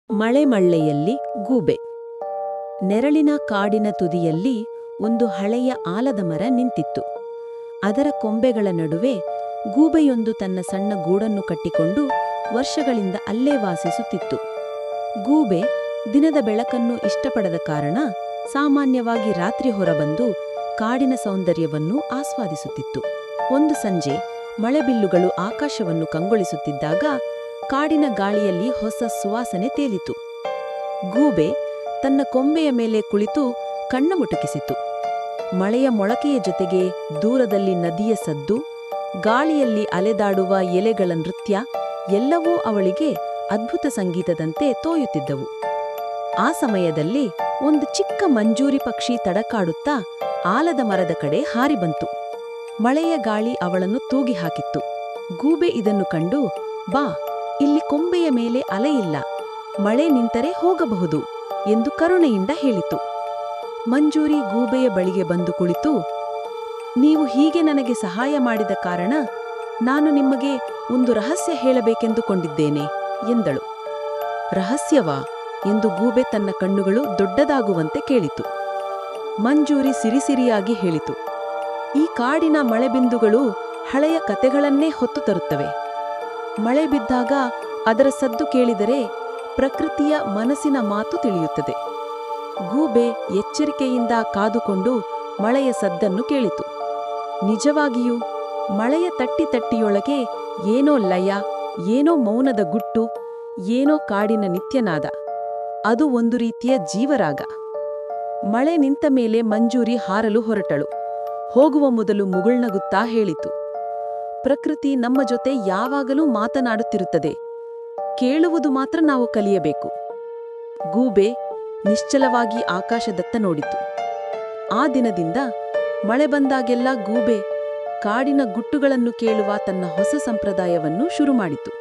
ಮಳೆಮಳ್ಳೆಯಲ್ಲಿ ಗೂಬೆ. ನೆರಳಿನ ಕಾಡಿನ ತುದಿಯಲ್ಲಿ ಒಂದು ಹಳೆಯ ಆಲದ ಮರ ನಿಂತಿತ್ತು. ಅದರ ಕೊಂಬೆಗಳ ನಡುವೆ ಗೂಬೆಯೊಂದು ತನ್ನ ಸಣ್ಣ ಗೂಡನ್ನು ಕಟ್ಟಿಕೊಂಡು ವರ್ಷಗಳಿಂದ ಅಲ್ಲೇ ವಾಸಿಸುತ್ತಿತ್ತು. ಗೂಬೆ ದಿನದ ಬೆಳಕನ್ನು ಇಷ್ಟಪಡದ ಕಾರಣ ಸಾಮಾನ್ಯವಾಗಿ ರಾತ್ರಿ ಹೊರಬಂದು ಕಾಡಿನ ಸೌಂದರ್ಯವನ್ನು ಆಸ್ವಾದಿಸುತ್ತಿತ್ತು. ಒಂದು ಸಂಜೆ ಮಳೆಬಿಲ್ಲುಗಳು ಆಕಾಶವನ್ನು ಕಂಗೊಳಿಸುತ್ತಿದ್ದಾಗ ಕಾಡಿನ ಗಾಳಿಯಲ್ಲಿ ಹೊಸ ಸುವಾಸನೆ ತೇಲಿತು. ಗೂಬೆ ತನ್ನ ಕೊಂಬೆಯ ಮೇಲೆ ಕುಳಿತು ಕಣ್ಣ ಮುಟುಕಿಸಿತು. ಮಳೆಯ ಮೊಳಕೆಯ ಜೊತೆಗೆ ದೂರದಲ್ಲಿ ನದಿಯ ಸದ್ದು, ಗಾಳಿಯಲ್ಲಿ ಅಲೆದಾಡುವ ಎಲೆಗಳ ನೃತ್ಯ ಎಲ್ಲವೂ ಅವಳಿಗೆ ಅದ್ಭುತ ಸಂಗೀತದಂತೆ ತೋಯುತ್ತಿದ್ದವು. ಆ ಸಮಯದಲ್ಲಿ ಒಂದು ಚಿಕ್ಕ ಮಂಜೂರಿ ಪಕ್ಷಿ ತಡಕಾಡುತ್ತಾ ಆಲದ ಮರದ ಕಡೆ ಹಾರಿ ಬಂತು. ಮಳೆಯ ಗಾಳಿ ಅವಳನ್ನು ತೂಗಿ ಹಾಕಿತ್ತು. ಗೂಬೆ ಇದನ್ನು ಕಂಡು, ಬಾ, ಇಲ್ಲಿ ಕೊಂಬೆಯ ಮೇಲೆ ಅಲೆಯಿಲ್ಲ, ಮಳೆ ನಿಂತರೆ ಹೋಗಬಹುದು ಎಂದು ಕರುಣೆಯಿಂದ ಹೇಳಿತು. ಮಂಜೂರಿ ಗೂಬೆಯ ಬಳಿಗೆ ಬಂದು ಕುಳಿತು, ನೀವು ಹೀಗೆ ನನಗೆ ಸಹಾಯ ಮಾಡಿದ ಕಾರಣ ನಾನು ನಿಮಗೆ ಒಂದು ರಹಸ್ಯ ಹೇಳಬೇಕೆಂದುಕೊಂಡಿದ್ದೇನೆ ಎಂದಳು. ರಹಸ್ಯವಾ ಎಂದು ಗೂಬೆ ತನ್ನ ಕಣ್ಣುಗಳು ದೊಡ್ಡದಾಗುವಂತೆ ಕೇಳಿತು. ಮಂಜೂರಿ ಸಿರಿಸಿರಿಯಾಗಿ ಹೇಳಿತು, ಈ ಕಾಡಿನ ಮಳೆಬಿಂದುಗಳು ಹಳೆಯ ಕತೆಗಳನ್ನೇ ಹೊತ್ತು ತರುತ್ತವೆ. ಮಳೆ ಬಿದ್ದಾಗ ಅದರ ಸದ್ದು ಕೇಳಿದರೆ ಪ್ರಕೃತಿಯ ಮನಸ್ಸಿನ ಮಾತು ತಿಳಿಯುತ್ತದೆ. ಗೂಬೆ ಎಚ್ಚರಿಕೆಯಿಂದ ಕಾದುಕೊಂಡು ಮಳೆಯ ಸದ್ದನ್ನು ಕೇಳಿತು. ನಿಜವಾಗಿಯೂ ಮಳೆಯ ತಟ್ಟಿಯೊಳಗೆ ಏನೋ ಲಯ, ಏನೋ ಮೌನದ ಗುಟ್ಟು, ಏನೋ ಕಾಡಿನ ನಿತ್ಯನಾದ. ಅದು ಒಂದು ರೀತಿಯ ಜೀವರಾಗ. ಮಳೆ ನಿಂತ ಮೇಲೆ ಮಂಜೂರಿ ಹಾರಲು ಹೊರಟಳು. ಹೋಗುವ ಮೊದಲು ಮುಗುಳ್ನಗುತ್ತಾ ಹೇಳಿತು, ಪ್ರಕೃತಿ ನಮ್ಮ ಜೊತೆ ಯಾವಾಗಲೂ ಮಾತನಾಡುತ್ತಿರುತ್ತದೆ, ಕೇಳುವುದು ಮಾತ್ರ ನಾವು ಕಲಿಯಬೇಕು. ಗೂಬೆ ನಿಶ್ಚಲವಾಗಿ ಆಕಾಶದತ್ತ ನೋಡಿತು. ಆ ದಿನದಿಂದ ಮಳೆ ಬಂದಾಗೆಲ್ಲ ಗೂಬೆ ಕಾಡಿನ ಗುಟ್ಟುಗಳನ್ನು ಕೇಳುವ ತನ್ನ ಹೊಸ ಸಂಪ್ರದಾಯವನ್ನು ಶುರುಮಾಡಿತು.